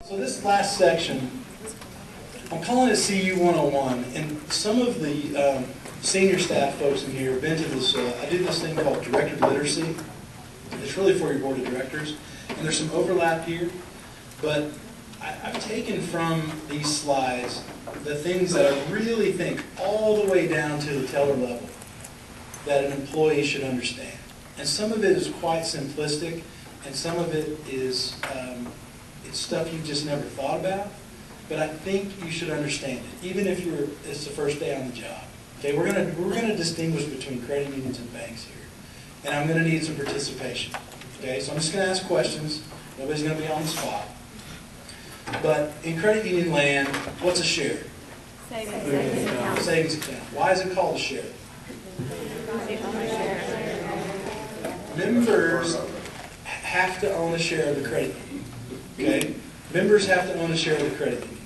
So this last section, I'm calling it CU 101, and some of the senior staff folks in here have been to this, I do this thing called Director Literacy. It's really for your board of directors, and there's some overlap here, but I've taken from these slides the things that I really think all the way down to the teller level that an employee should understand. And some of it is quite simplistic, and some of it is it's stuff you just never thought about, but I think you should understand it, even if it's the first day on the job. Okay, we're gonna distinguish between credit unions and banks here, and I'm gonna need some participation. Okay, so I'm just gonna ask questions. Nobody's gonna be on the spot. But in credit union land, what's a share? Savings account. Savings account. Why is it called a share? Members have to own a share of the credit union. Okay? Members have to own a share of the credit union.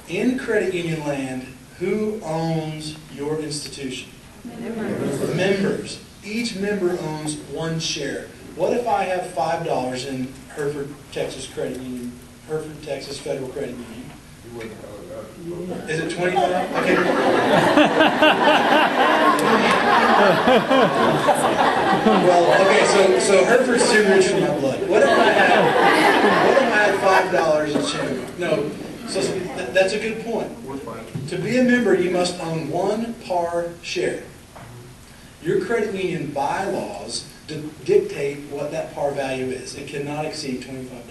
In credit union land, who owns your institution? Members. Each member owns one share. What if I have $5 in Hereford, Texas Credit Union, Hereford, Texas Federal Credit Union? Is it 25? Okay. Well, okay, so Hereford's too rich for my blood. What if I had $5 in share? No, so that's a good point. To be a member, you must own one par share. Your credit union bylaws dictate what that par value is. It cannot exceed $25.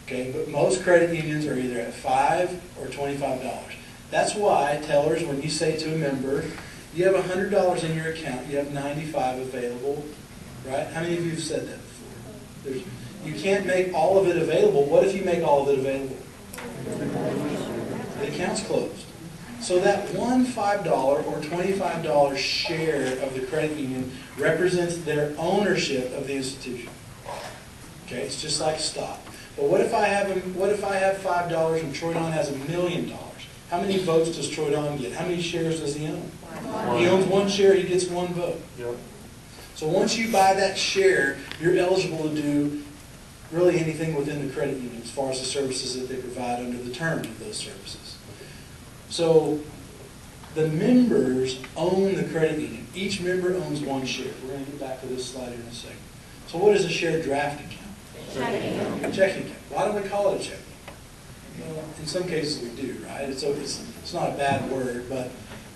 Okay, but most credit unions are either at $5 or $25. That's why tellers, when you say to a member, you have $100 in your account, you have $95 available, right? How many of you have said that before? You can't make all of it available. What if you make all of it available? The account's closed. So that one $5 or $25 share of the credit union represents their ownership of the institution. Okay, it's just like stock. But what if I have $5 and Troy Don has $1 million? How many votes does Troy Don get? How many shares does he own? He owns one share, he gets one vote. Yep. So once you buy that share, you're eligible to do really anything within the credit union as far as the services that they provide under the terms of those services. So the members own the credit union. Each member owns one share. We're going to get back to this slide in a second. So what is a share draft account? Checking account. Checking account. Why don't we call it a checking account? Well, in some cases we do, right? It's not a bad word, but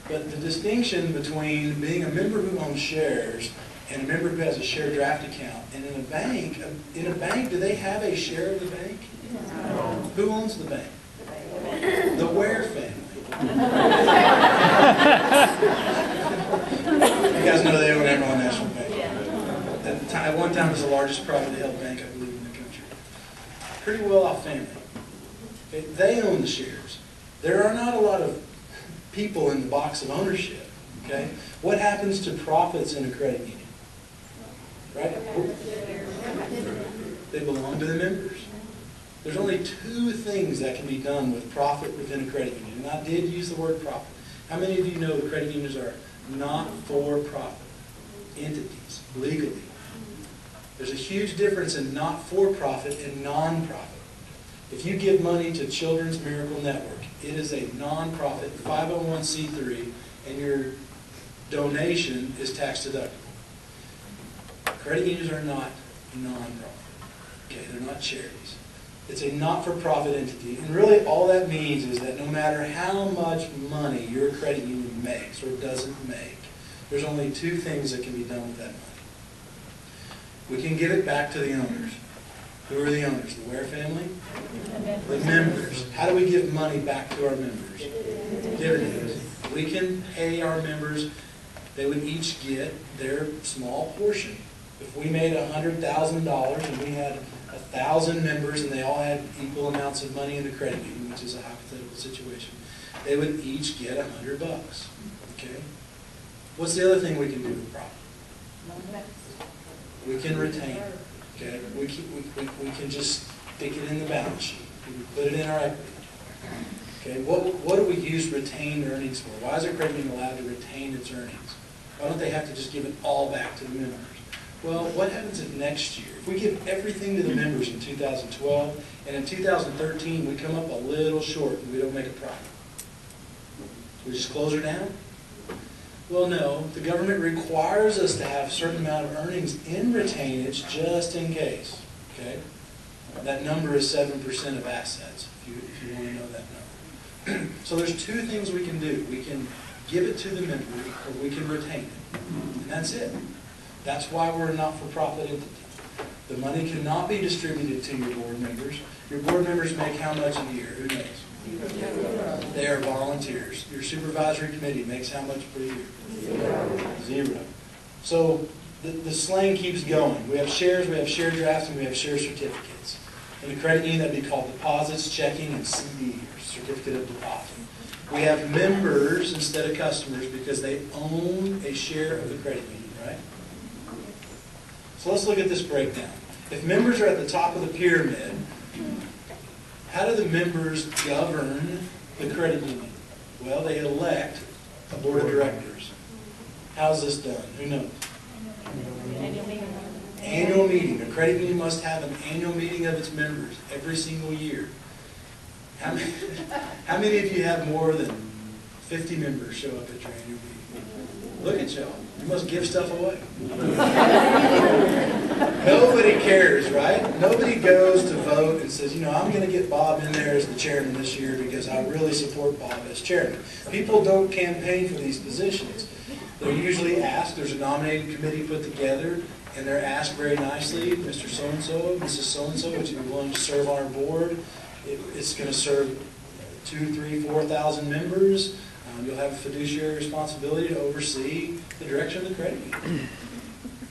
the distinction between being a member who owns shares and a member who has a share draft account, and in a bank, do they have a share of the bank? No. Who owns the bank? The Ware family. You guys know they own Amarillo National Bank. At one time, it was the largest privately held bank, I believe, in the country. Pretty well-off family. Okay, they own the shares. There are not a lot of people in the box of ownership. Okay, what happens to profits in a credit union? Right? They belong to the members. There's only two things that can be done with profit within a credit union. And I did use the word profit. How many of you know the credit unions are not for-profit entities, legally? There's a huge difference in not-for-profit and non-profit. If you give money to Children's Miracle Network, it is a non-profit 501c3, and your donation is tax deductible. Credit unions are not non-profit. Okay, they're not charities. It's a not-for-profit entity, and really all that means is that no matter how much money your credit union makes or doesn't make, there's only two things that can be done with that money. We can give it back to the owners. Who are the owners? The Ware family? The members. How do we give money back to our members? Dividends. We can pay our members. They would each get their small portion. If we made $100,000 and we had 1,000 members and they all had equal amounts of money in the credit union, which is a hypothetical situation, they would each get $100. Okay? What's the other thing we can do with profit? We can retain. Okay? We can just stick it in the balance sheet. We can put it in our equity. Okay? What do we use retained earnings for? Why is a credit union allowed to retain its earnings? Why don't they have to just give it all back to the members? Well, what happens if next year, if we give everything to the members in 2012, and in 2013 we come up a little short and we don't make a profit? We just close her down? Well, no. The government requires us to have a certain amount of earnings in retainage just in case. Okay? That number is 7% of assets, if you want to know that number. So there's two things we can do. We can give it to the member, or we can retain it. And that's it. That's why we're a not-for-profit entity. The money cannot be distributed to your board members. Your board members make how much a year? Who knows? They are volunteers. Your supervisory committee makes how much per year? Zero. So the slang keeps going. We have shares, we have share drafts, and we have share certificates. In a credit union, that'd be called deposits, checking, and CD, or certificate of deposit. We have members instead of customers because they own a share of the credit union, right? So let's look at this breakdown. If members are at the top of the pyramid, how do the members govern the credit union? Well, they elect a board of directors. How's this done? Who knows? Annual meeting. A credit union must have an annual meeting of its members every single year. How many of you have more than 50 members show up at your annual meeting? Look at y'all. You must give stuff away. Nobody cares, right? Nobody goes to vote and says, you know, I'm going to get Bob in there as the chairman this year because I really support Bob as chairman. People don't campaign for these positions. They're usually asked, there's a nominating committee put together, and they're asked very nicely, Mr. So-and-so, Mrs. So-and-so, would you be willing to serve on our board? It's going to serve 2,000, 3,000, 4,000 members. You'll have a fiduciary responsibility to oversee the direction of the credit union.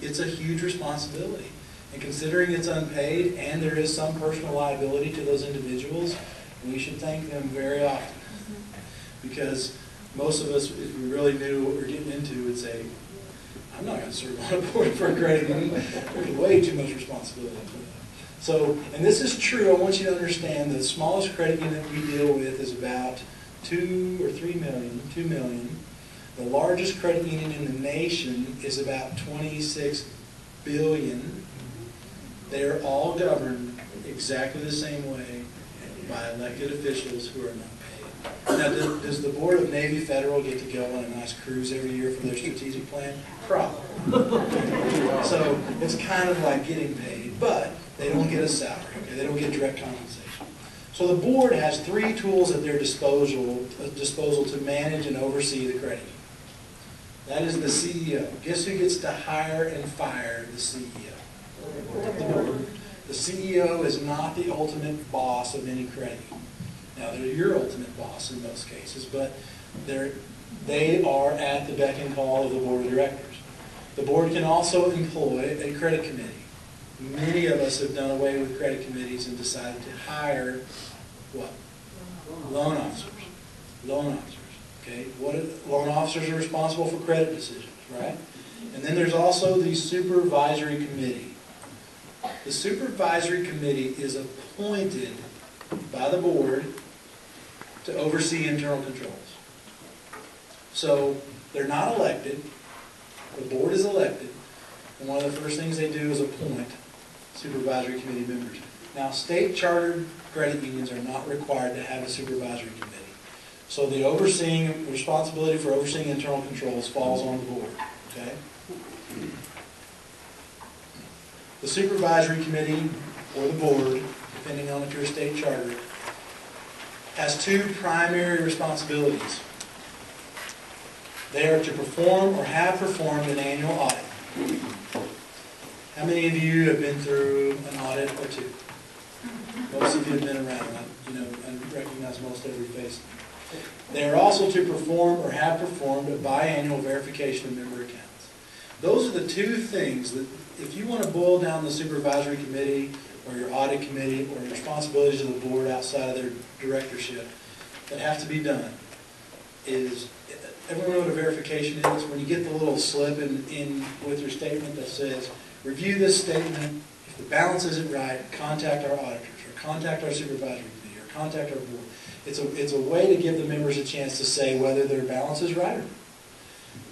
It's a huge responsibility. And considering it's unpaid and there is some personal liability to those individuals, we should thank them very often. Because most of us, if we really knew what we're getting into, would say, I'm not going to serve on a board for a credit union. There's way too much responsibility for that. So, and this is true, I want you to understand the smallest credit unit we deal with is about 2 or 3 million, 2 million. The largest credit union in the nation is about 26 billion. They're all governed exactly the same way by elected officials who are not paid. Now, does the Board of Navy Federal get to go on a nice cruise every year for their strategic plan? Probably. So it's kind of like getting paid, but they don't get a salary. Okay? They don't get direct compensation. So the board has 3 tools at their disposal to manage and oversee the credit union. That is the CEO. Guess who gets to hire and fire the CEO? The board. The CEO is not the ultimate boss of any credit union. Now, they're your ultimate boss in most cases, but they are at the beck and call of the board of directors. The board can also employ a credit committee. Many of us have done away with credit committees and decided to hire what? Loan officers. Loan officers. Okay? Loan officers are responsible for credit decisions, right? And then there's also the supervisory committee. The supervisory committee is appointed by the board to oversee internal controls. So they're not elected. The board is elected. And one of the first things they do is appoint supervisory committee members. Now, state chartered credit unions are not required to have a supervisory committee. So the responsibility for overseeing internal controls falls on the board. Okay? The supervisory committee, or the board, depending on if you're a state charter, has 2 primary responsibilities. They are to perform or have performed an annual audit. How many of you have been through an audit or 2? Most of you have been around. I recognize most every face. They are also to perform or have performed a biannual verification of member accounts. Those are the 2 things that, if you want to boil down the supervisory committee or your audit committee or the responsibilities of the board outside of their directorship that have to be done, is everyone know what a verification is? When you get the little slip in with your statement that says, review this statement, if the balance isn't right, contact our auditors, or contact our supervisory committee, or contact our board. It's a way to give the members a chance to say whether their balance is right or not.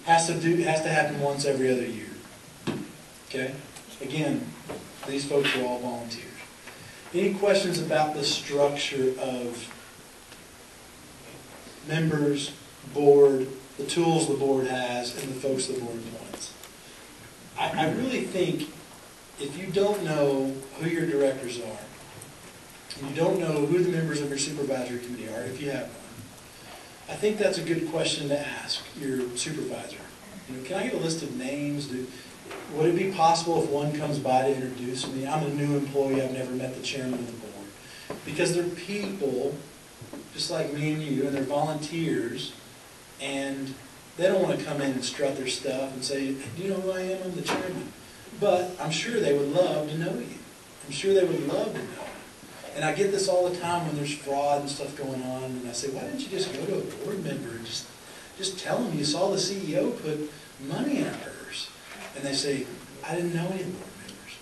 Has to happen once every other year. Okay? Again, these folks are all volunteers. Any questions about the structure of members, board, the tools the board has, and the folks the board appoints? I really think if you don't know who your directors are, and you don't know who the members of your supervisory committee are, if you have one, I think that's a good question to ask your supervisor. You know, can I get a list of names? Would it be possible if one comes by to introduce me? I'm a new employee. I've never met the chairman of the board. Because they're people, just like me and you, and they're volunteers, and they don't want to come in and strut their stuff and say, do you know who I am? I'm the chairman. But I'm sure they would love to know you. I'm sure they would love to know you. And I get this all the time when there's fraud and stuff going on, and I say, why don't you just go to a board member and just tell them you saw the CEO put money in her purse? And they say, I didn't know any of the board members.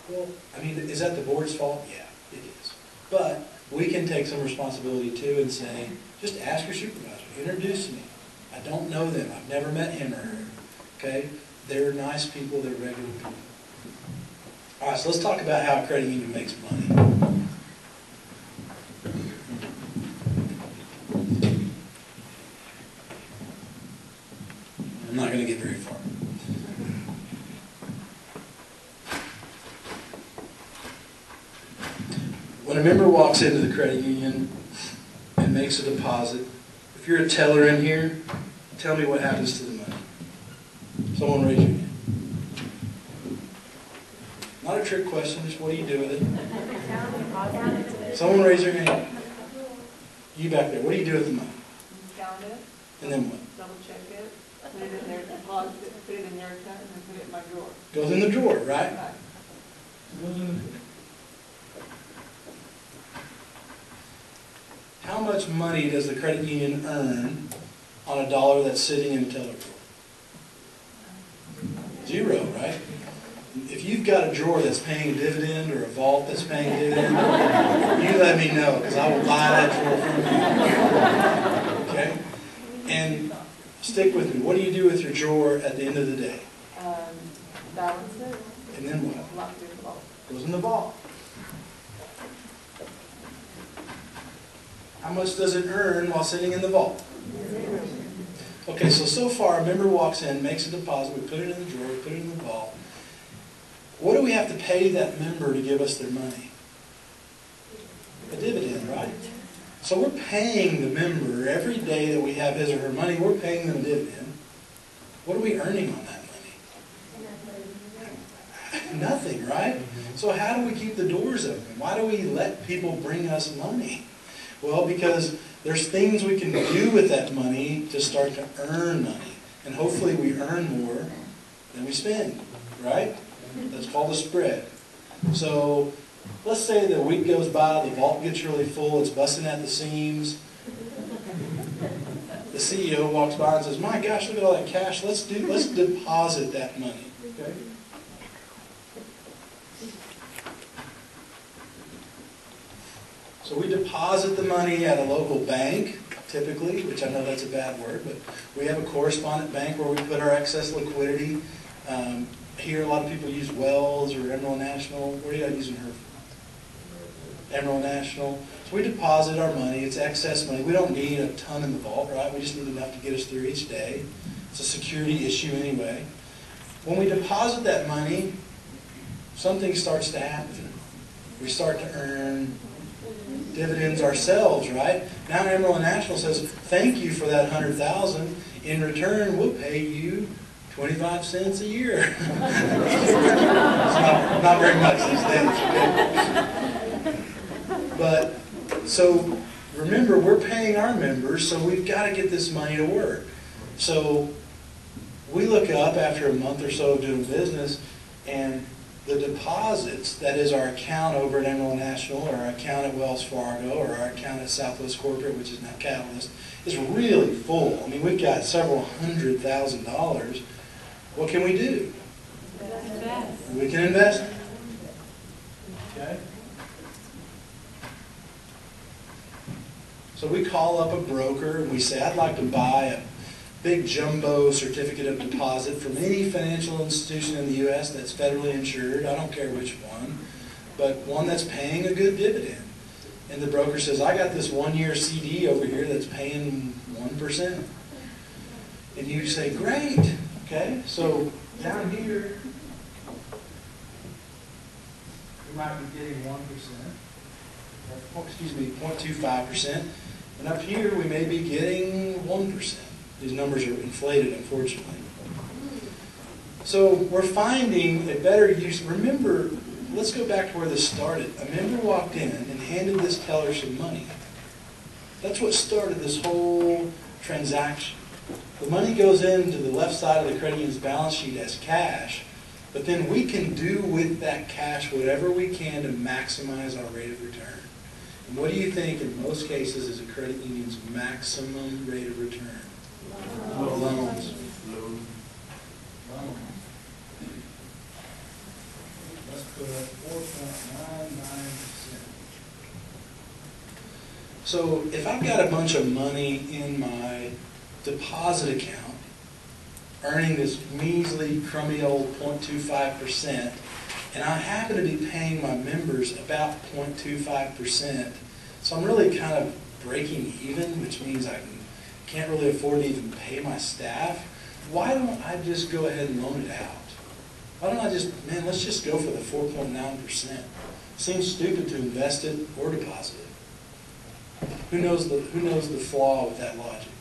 Well, I mean, is that the board's fault? Yeah, it is. But we can take some responsibility too and say, just ask your supervisor, introduce me. I don't know them. I've never met him or her. Okay? They're nice people. They're regular people. All right, so let's talk about how a credit union makes money. I'm not going to get very far. When a member walks into the credit union and makes a deposit, if you're a teller in here, tell me what happens to the money. Someone raise your hand. Not a trick question, just what do you do with it? Someone raise your hand. You back there, what do you do with the money? Count it. And then what? Double check it, put it in there, deposit it, put it in your account, and then put it in my drawer. Goes in the drawer, right? Right. Goes in the drawer. How much money does the credit union earn on a dollar that's sitting in the teller drawer? Zero, right? If you've got a drawer that's paying a dividend or a vault that's paying a dividend, you let me know, because I will buy that drawer from you. Okay? And stick with me. What do you do with your drawer at the end of the day? Balance it. And then what? Lock it in the vault. Goes in the vault. How much does it earn while sitting in the vault? Okay, so far a member walks in, makes a deposit, we put it in the drawer, we put it in the vault. What do we have to pay that member to give us their money? A dividend, right? So we're paying the member every day that we have his or her money, we're paying them a dividend. What are we earning on that money? Nothing, right? So how do we keep the doors open? Why do we let people bring us money? Well, because there's things we can do with that money to start to earn money. And hopefully we earn more than we spend, right? That's called the spread. So let's say the week goes by, the vault gets really full, it's busting at the seams. The CEO walks by and says, my gosh, look at all that cash. Let's deposit that money. Okay? So we deposit the money at a local bank, typically, which I know that's a bad word, but we have a correspondent bank where we put our excess liquidity. Here, a lot of people use Wells or Emerald National. What are you using her for? Emerald National. So we deposit our money. It's excess money. We don't need a ton in the vault, right? We just need enough to get us through each day. It's a security issue anyway. When we deposit that money, something starts to happen. We start to earn dividends ourselves, right? Now Emerald National says, thank you for that $100,000. In return, we'll pay you 25 cents a year. It's not very much these days. Okay? But, so remember, we're paying our members, so we've got to get this money to work. So we look up after a month or so of doing business, and the deposits, that is our account over at Emerald National, or our account at Wells Fargo, or our account at Southwest Corporate, which is now Catalyst, is really full. I mean, we've got several $100,000. What can we do? Invest. We can invest. Okay? So we call up a broker and we say, I'd like to buy a big jumbo certificate of deposit from any financial institution in the U.S. that's federally insured, I don't care which one, but one that's paying a good dividend. And the broker says, I got this 1-year CD over here that's paying 1%. And you say, great, okay? So down here, we might be getting 1%, or, excuse me, 0.25%. And up here, we may be getting 1%. These numbers are inflated, unfortunately. So we're finding a better use. Remember, let's go back to where this started. A member walked in and handed this teller some money. That's what started this whole transaction. The money goes into the left side of the credit union's balance sheet as cash, but then we can do with that cash whatever we can to maximize our rate of return. And what do you think in most cases is a credit union's maximum rate of return? Loans. Let's put 4.99%. So if I've got a bunch of money in my deposit account, earning this measly, crummy old 0.25%, and I happen to be paying my members about 0.25%, so I'm really kind of breaking even, which means I can't really afford to even pay my staff. Why don't I just go ahead and loan it out? Why don't I just, man, let's just go for the 4.9%. Seems stupid to invest it or deposit it. Who knows the flaw with that logic?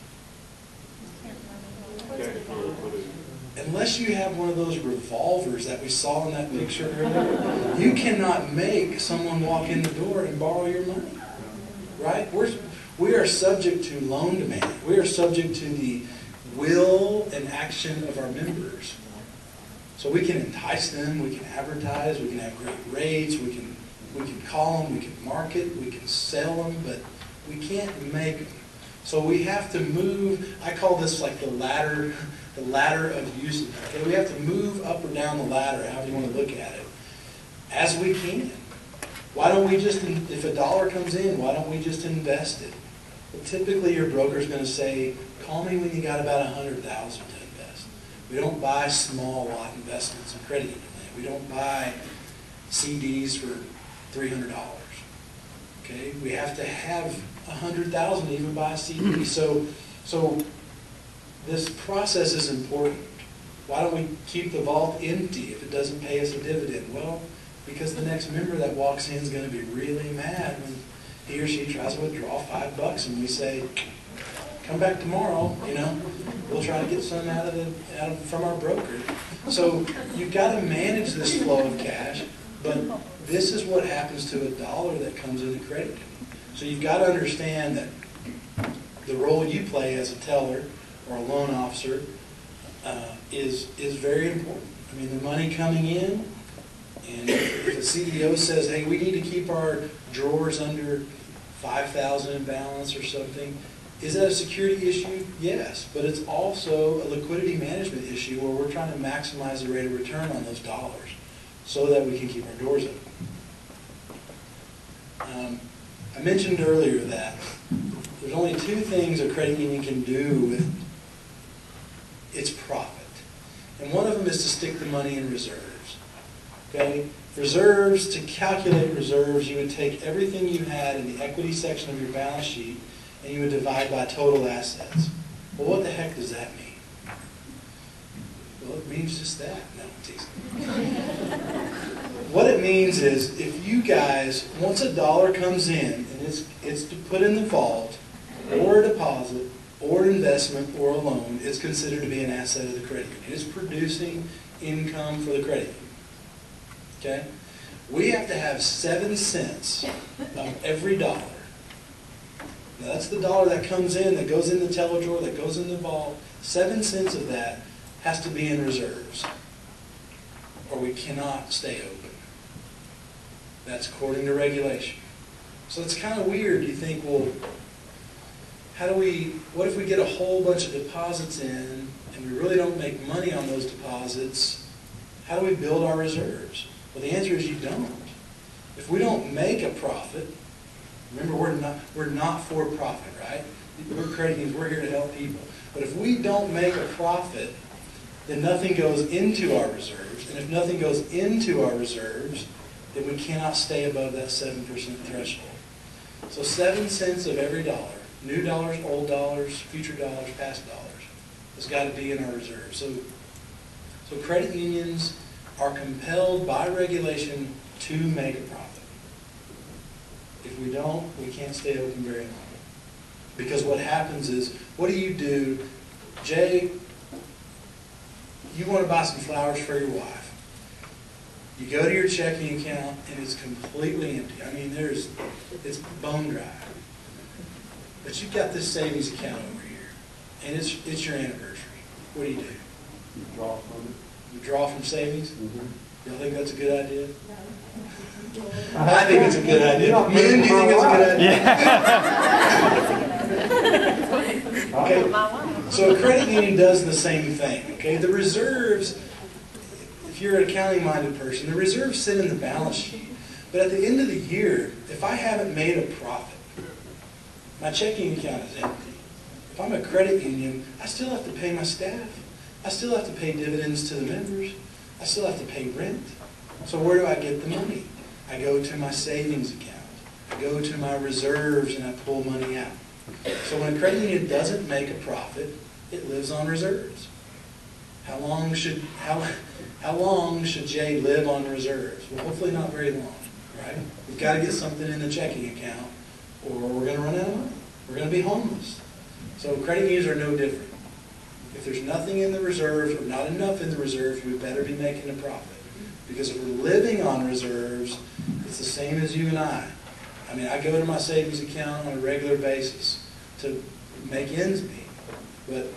Unless you have one of those revolvers that we saw in that picture earlier, you cannot make someone walk in the door and borrow your money. Right? We are subject to loan demand. We are subject to the will and action of our members. So we can entice them, we can advertise, we can have great rates, we can call them, we can market, we can sell them, but we can't make them. So we have to move. I call this like the ladder of usage. Okay, we have to move up or down the ladder, however you want to look at it, as we can. Why don't we just, if a dollar comes in, why don't we just invest it? Well, typically your broker's going to say, call me when you got about $100,000 to invest. We don't buy small lot investments in credit union land. We don't buy CDs for $300. Okay, we have to have $100,000 to even buy a CD. So this process is important. Why don't we keep the vault empty if it doesn't pay us a dividend? Well, because the next member that walks in is going to be really mad when he or she tries to withdraw $5 and we say, come back tomorrow, we'll try to get some from our broker. So you've got to manage this flow of cash, but this is what happens to a dollar that comes into credit union. So you've got to understand that the role you play as a teller or a loan officer is very important. I mean, the money coming in, and if the CEO says, hey, we need to keep our drawers under $5,000 in balance or something, is that a security issue? Yes, but it's also a liquidity management issue where we're trying to maximize the rate of return on those dollars so that we can keep our doors open. I mentioned earlier that there's only two things a credit union can do with its profit. And one of them is to stick the money in reserves. Okay? Reserves, to calculate reserves, you would take everything you had in the equity section of your balance sheet and you would divide by total assets. Well, what the heck does that mean? Well, it means just that. No, I'm teasing. What it means is if you guys, once a dollar comes in and it's to put in the vault or a deposit or an investment or a loan, it's considered to be an asset of the credit union. It's producing income for the credit union. Okay? We have to have 7 cents of every dollar. Now that's the dollar that comes in, that goes in the teller drawer, that goes in the vault. 7 cents of that has to be in reserves, or we cannot stay open. That's according to regulation. So it's kind of weird. You think, well, what if we get a whole bunch of deposits in and we really don't make money on those deposits? How do we build our reserves? Well, the answer is you don't. If we don't make a profit, remember we're not for profit, right? We're credit unions, we're here to help people. But if we don't make a profit, then nothing goes into our reserves. And if nothing goes into our reserves, then we cannot stay above that 7% threshold. So 7 cents of every dollar, new dollars, old dollars, future dollars, past dollars, has got to be in our reserves. So credit unions are compelled by regulation to make a profit. If we don't, we can't stay open very long. Because what happens is, what do? Jay, you want to buy some flowers for your wife. You go to your checking account and it's completely empty. I mean, it's bone dry. But you've got this savings account over here, and it's your anniversary. What do? You draw from it. You draw from savings? Mm-hmm. Y'all think that's a good idea? I think it's a good idea. Men, do you think it's a good idea? Okay. So a credit union does the same thing. Okay, the reserves. If you're an accounting-minded person, the reserves sit in the balance sheet. But at the end of the year, if I haven't made a profit, my checking account is empty. If I'm a credit union, I still have to pay my staff. I still have to pay dividends to the members. I still have to pay rent. So where do I get the money? I go to my savings account. I go to my reserves and I pull money out. So when a credit union doesn't make a profit, it lives on reserves. How long should Jay live on reserves? Well, hopefully not very long, right? We've got to get something in the checking account or we're going to run out of money. We're going to be homeless. So credit unions are no different. If there's nothing in the reserves or not enough in the reserves, we better be making a profit. Because if we're living on reserves, it's the same as you and I. I mean, I go to my savings account on a regular basis to make ends meet. But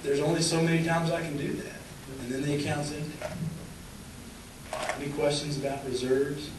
there's only so many times I can do that. And then the account's empty. Any questions about reserves?